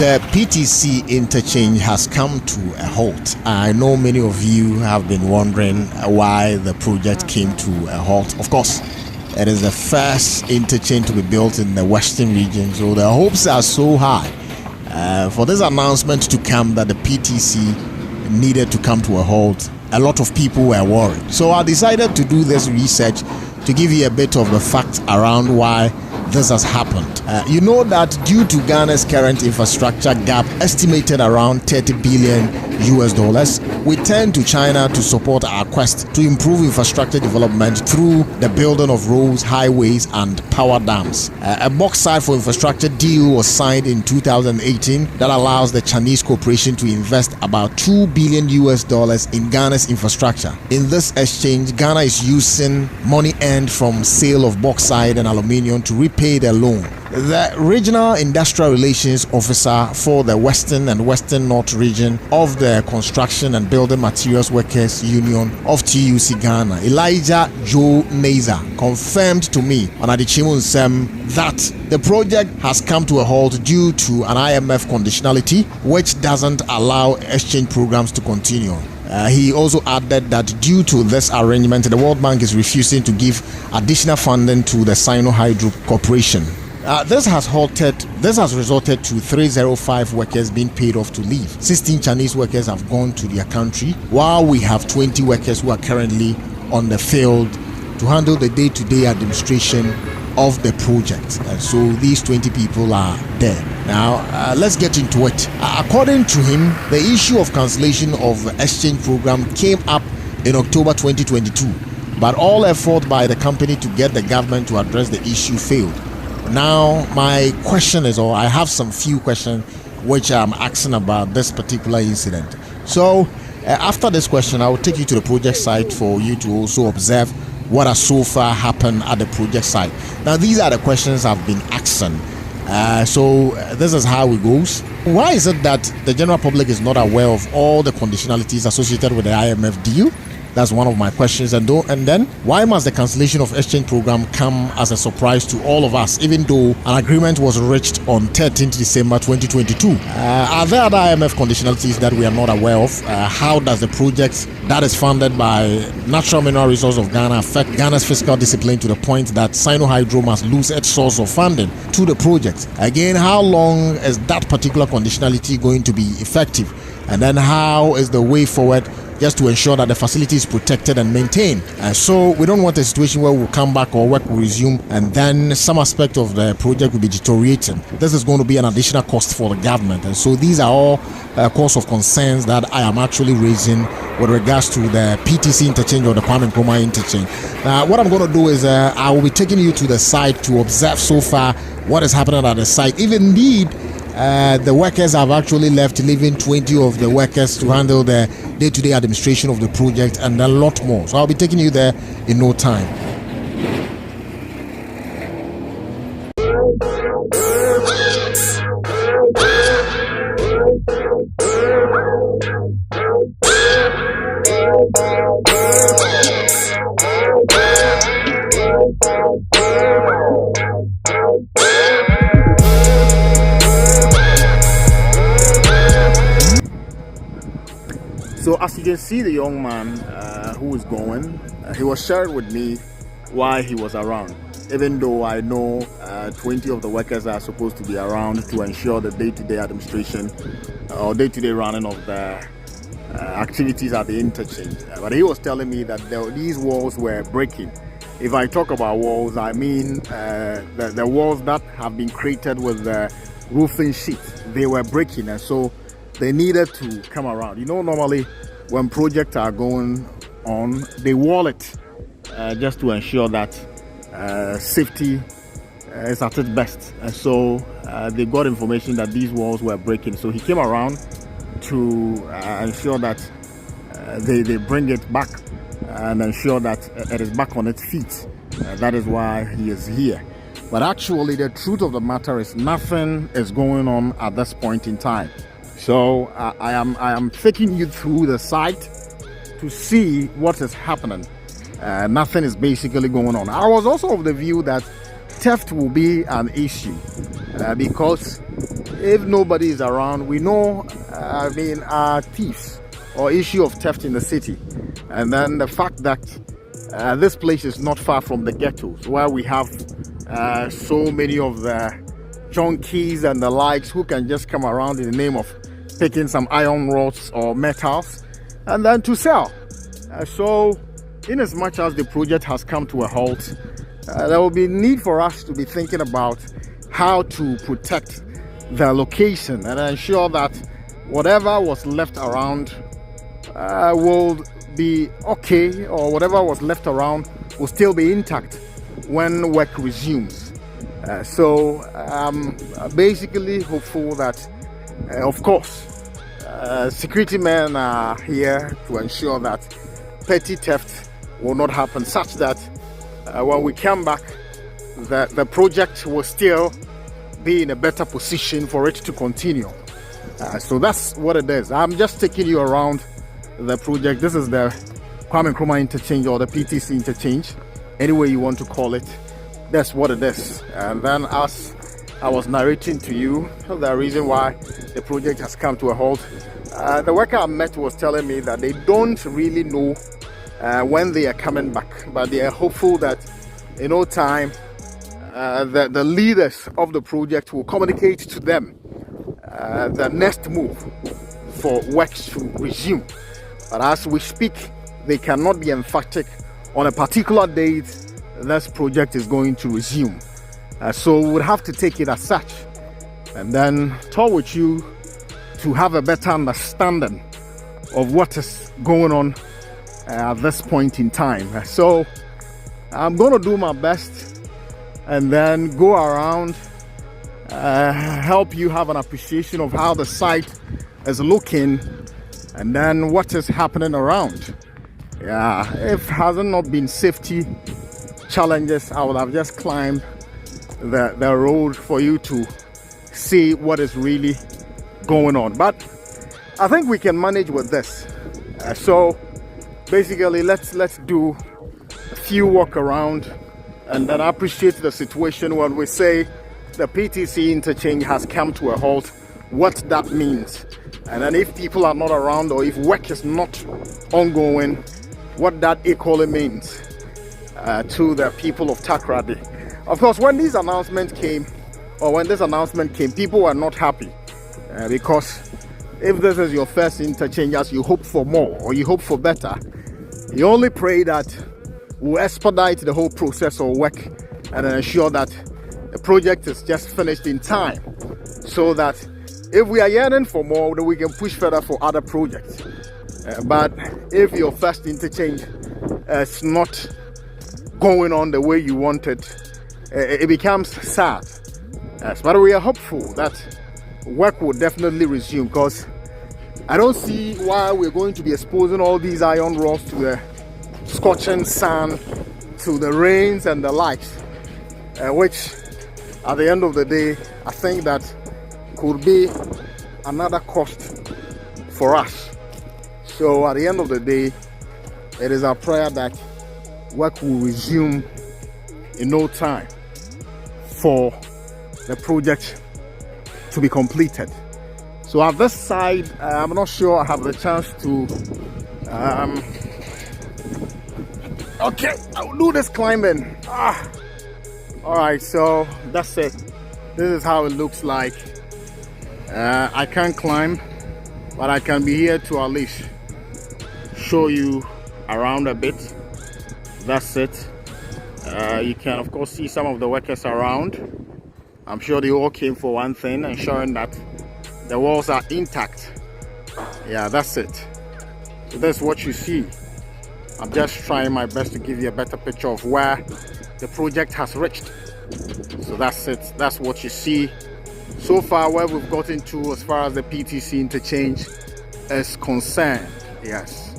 The PTC interchange has come to a halt. I know many of you have been wondering why the project came to a halt. Of course, it is the first interchange to be built in the western region, so the hopes are so high for this announcement to come that the PTC needed to come to a halt. A lot of people were worried. So I decided to do this research to give you a bit of the facts around why this has happened. You know that due to Ghana's current infrastructure gap, estimated around $30 billion, we turn to China to support our quest to improve infrastructure development through the building of roads, highways, and power dams. A bauxite for infrastructure deal was signed in 2018 that allows the Chinese corporation to invest about $2 billion in Ghana's infrastructure. In this exchange, Ghana is using money earned from sale of bauxite and aluminium to repay the loan. The Regional Industrial Relations Officer for the Western and Western North region of the Construction and Building Materials Workers Union of TUC Ghana, Elijah Joe Nazer, confirmed to me on Adichimu Nsem that the project has come to a halt due to an IMF conditionality which doesn't allow exchange programs to continue. He also added that due to this arrangement, the World Bank is refusing to give additional funding to the Sino-Hydro Corporation. This has resulted to 305 workers being paid off to leave. 16 Chinese workers have gone to their country, while we have 20 workers who are currently on the field to handle the day-to-day administration of the project. And so these 20 people are there. Now, let's get into it. According to him, the issue of cancellation of the exchange program came up in October 2022, but all effort by the company to get the government to address the issue failed. Now, my question is, or I have some few questions which I'm asking about this particular incident. So, after this question, I will take you to the project site for you to also observe what has so far happened at the project site. Now, these are the questions I've been asking. So, this is how it goes. Why is it that the general public is not aware of all the conditionalities associated with the IMF deal? That's one of my questions. And then, why must the cancellation of exchange program come as a surprise to all of us, even though an agreement was reached on 13th December 2022? Are there other IMF conditionalities that we are not aware of? How does the project that is funded by Natural Mineral Resources of Ghana affect Ghana's fiscal discipline to the point that Sino-Hydro must lose its source of funding to the project? Again, how long is that particular conditionality going to be effective? And then how is the way forward just to ensure that the facility is protected and maintained? So we don't want a situation where we'll come back or work will resume and then some aspect of the project will be deteriorating. This is going to be an additional cost for the government. And so these are all cause of concerns that I am actually raising with regards to the PTC interchange or the Kwame Nkrumah interchange. What I'm going to do is I will be taking you to the site to observe so far what is happening at the site. If indeed the workers have actually left, leaving 20 of the workers to handle the day-to-day administration of the project and a lot more. So I'll be taking you there in no time. So as you can see, the young man who is going, he was sharing with me why he was around. Even though I know 20 of the workers are supposed to be around to ensure the day-to-day administration or day-to-day running of the activities at the interchange. But he was telling me that these walls were breaking. If I talk about walls, I mean the walls that have been created with the roofing sheet. They were breaking, and so they needed to come around. You know, normally when projects are going on, they wall it just to ensure that safety is at its best. And so they got information that these walls were breaking. So he came around to ensure that they bring it back and ensure that it is back on its feet. That is why he is here. But actually, the truth of the matter is nothing is going on at this point in time. So I am taking you through the site to see what is happening. Nothing is basically going on. I was also of the view that theft will be an issue because if nobody is around, we know, thieves or issue of theft in the city. And then the fact that this place is not far from the ghettos, where we have so many of the junkies and the likes who can just come around in the name of picking some iron rods or metals and then to sell. So in as much as the project has come to a halt, there will be need for us to be thinking about how to protect the location and ensure that whatever was left around will be okay, or whatever was left around will still be intact when work resumes. So I'm basically hopeful that, of course, security men are here to ensure that petty theft will not happen, such that when we come back, the project will still be in a better position for it to continue. So that's what it is. I'm just taking you around the project. This is the Kwame Nkrumah Interchange, or the PTC Interchange, any way you want to call it. That's what it is. And then, as I was narrating to you the reason why the project has come to a halt, the worker I met was telling me that they don't really know when they are coming back, but they are hopeful that in no time the leaders of the project will communicate to them the next move for works to resume. But as we speak, they cannot be emphatic on a particular date this project is going to resume. So we would have to take it as such and then talk with you to have a better understanding of what is going on at this point in time. So I'm going to do my best and then go around, help you have an appreciation of how the site is looking and then what is happening around. Yeah, if hasn't not been safety challenges, I would have just climbed the road for you to see what is really going on. But I think we can manage with this. So basically, let's do a few walk around and then appreciate the situation when we say the PTC interchange has come to a halt, what that means. And then if people are not around or if work is not ongoing, what that equally means to the people of Takoradi. Of course, when this announcement came, people were not happy because if this is your first interchange, as you hope for more or you hope for better, you only pray that we'll expedite the whole process of work and ensure that the project is just finished in time, so that if we are yearning for more, then we can push further for other projects. But if your first interchange is not going on the way you wanted, it becomes sad. But we are hopeful that work will definitely resume, because I don't see why we're going to be exposing all these iron rods to the scorching sun, to the rains and the likes, which at the end of the day, I think that could be another cost for us. So at the end of the day, it is our prayer that work will resume in no time for the project to be completed. So at this side, I'm not sure I have the chance to okay, I'll do this climbing. All right, so that's it. This is how it looks like. I can't climb, but I can be here to at least show you around a bit. That's it. You can of course see some of the workers around. I'm sure they all came for one thing, ensuring that the walls are intact. Yeah, that's it. So that's what you see. I'm just trying my best to give you a better picture of where the project has reached. So that's it. That's what you see so far, where we've gotten to as far as the PTC interchange is concerned. Yes,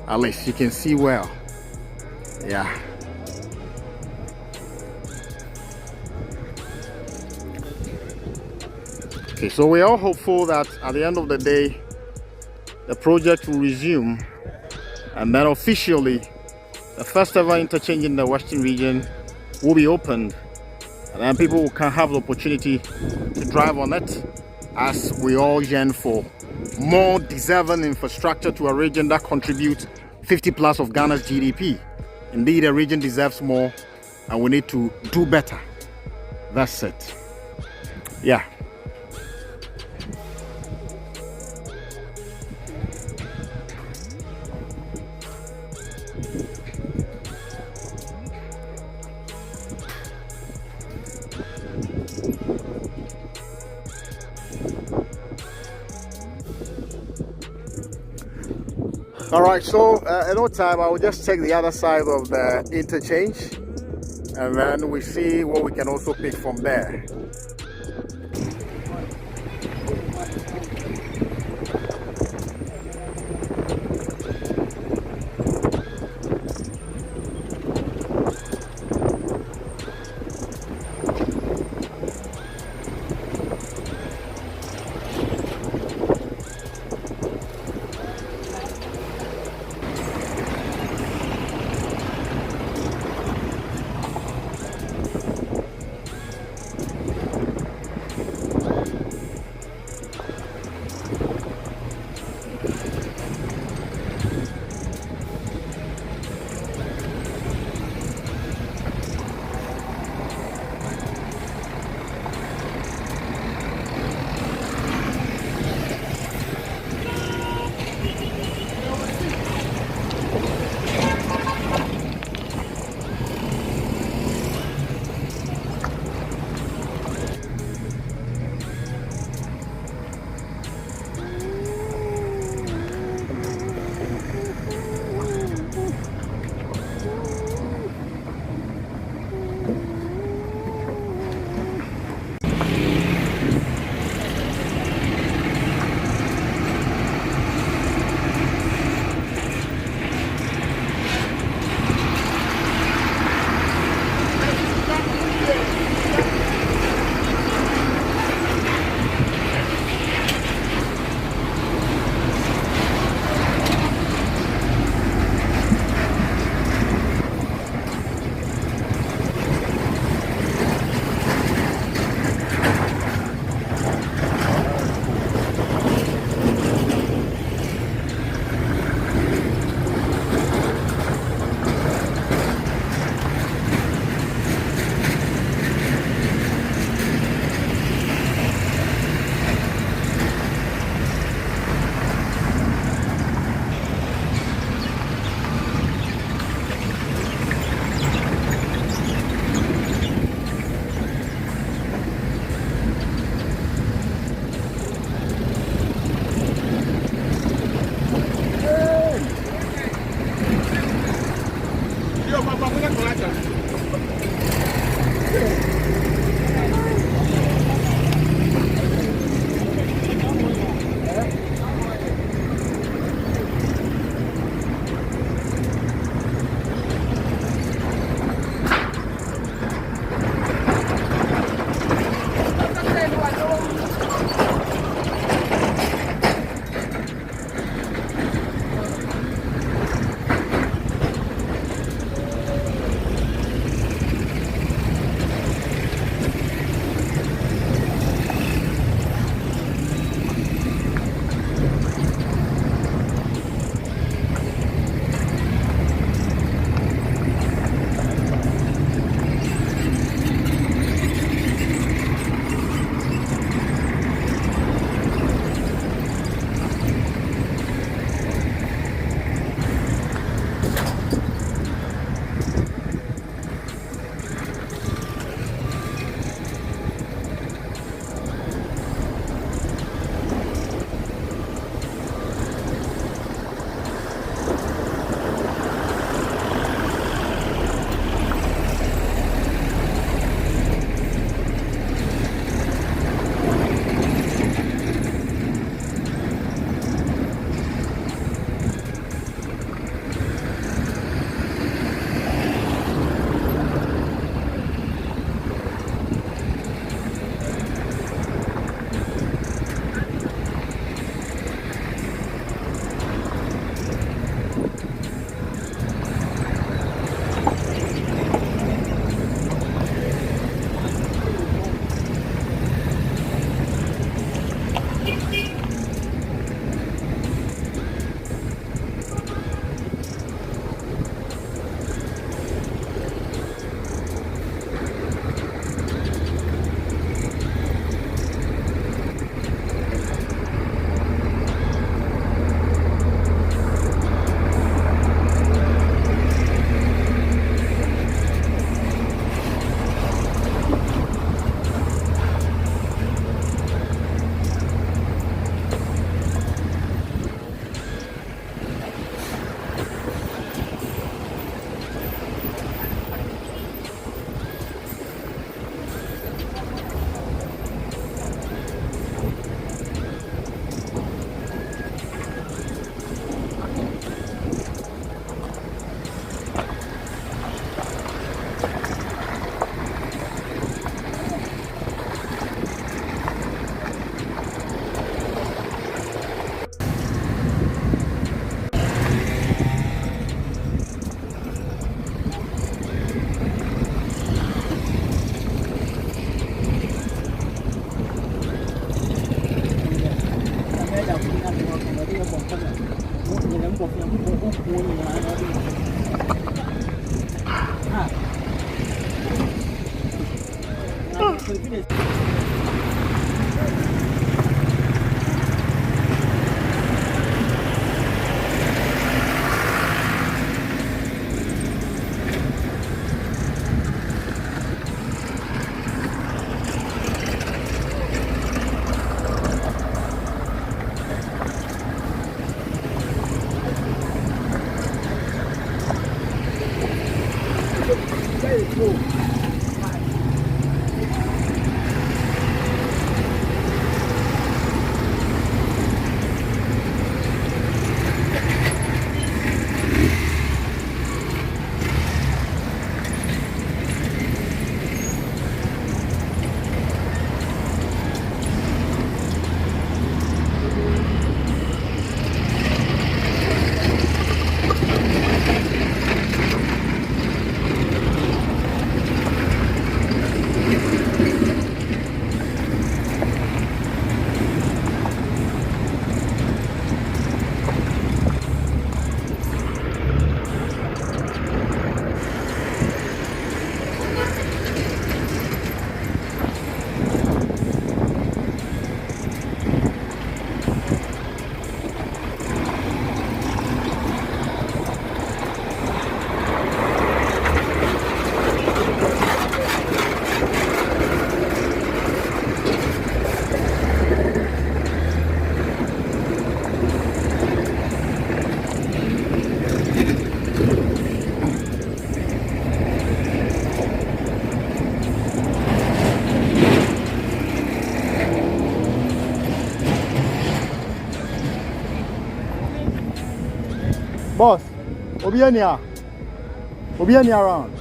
at least you can see well. Yeah. Okay, so we're all hopeful that at the end of the day, the project will resume, and then officially the first ever interchange in the Western region will be opened, and then people can have the opportunity to drive on it as we all yearn for more deserving infrastructure to a region that contributes 50 plus of Ghana's GDP. Indeed, a region deserves more, and we need to do better. That's it. Yeah. All right, so in no time, I will just check the other side of the interchange, and then we see what we can also pick from there. Boss, Obiania around.